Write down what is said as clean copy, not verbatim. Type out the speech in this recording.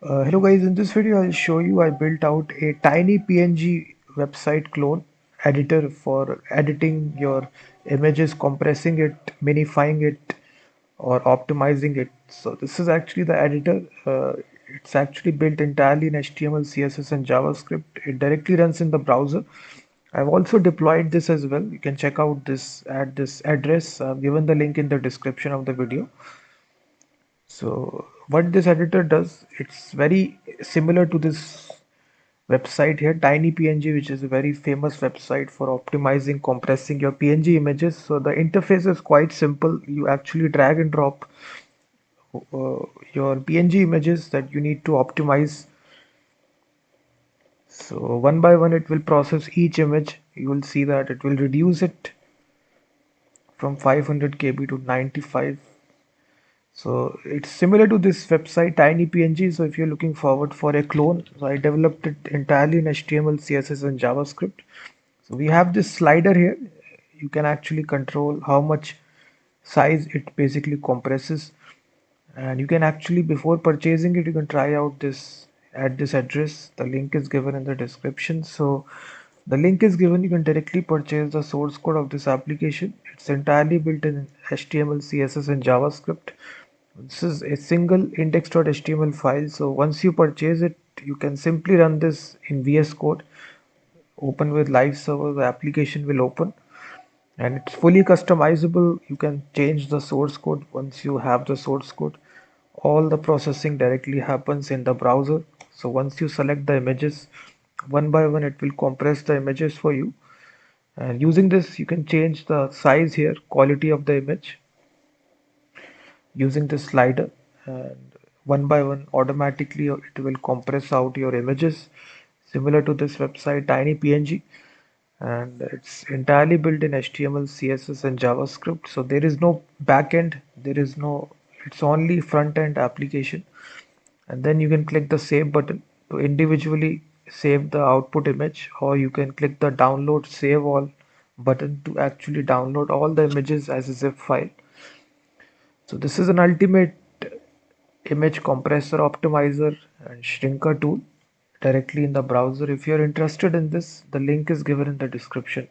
Hello guys, in this video I'll show you I built out a TinyPNG website clone editor for editing your images, compressing it, minifying it, or optimizing it. So this is actually the editor. It's actually built entirely in HTML, CSS, and JavaScript. It directly runs in the browser. I've also deployed this as well. You can check out this at this address. I've given the link in the description of the video. So what this editor does, it's very similar to this website here, TinyPNG, which is a very famous website for optimizing, compressing your PNG images. So the interface is quite simple. You actually drag and drop your PNG images that you need to optimize. So one by one, it will process each image. You will see that it will reduce it from 500 KB to 95. So it's similar to this website TinyPNG. So if you're looking forward for a clone, so I developed it entirely in HTML, CSS, and JavaScript. So we have this slider here. You can actually control how much size it basically compresses, and you can actually, before purchasing it, you can try out this at this address. The link is given in the description. So the link is given. You can directly purchase the source code of this application. It's entirely built in HTML, CSS, and JavaScript. This is a single index.html file. So once you purchase it, you can simply run this in VS Code. Open with live server, the application will open, and it's fully customizable. You can change the source code. Once you have the source code, all the processing directly happens in the browser. So once you select the images, one by one it will compress the images for you, and using this you can change the size here, quality of the image, using this slider, and one by one automatically it will compress out your images similar to this website TinyPNG. And it's entirely built in HTML, CSS, and JavaScript. So there is no backend, there is no, it's only front end application. And then you can click the save button to individually save the output image, or you can click the download save all button to actually download all the images as a zip file. So this is an ultimate image compressor, optimizer, and shrinker tool directly in the browser. If you're interested in this, the link is given in the description.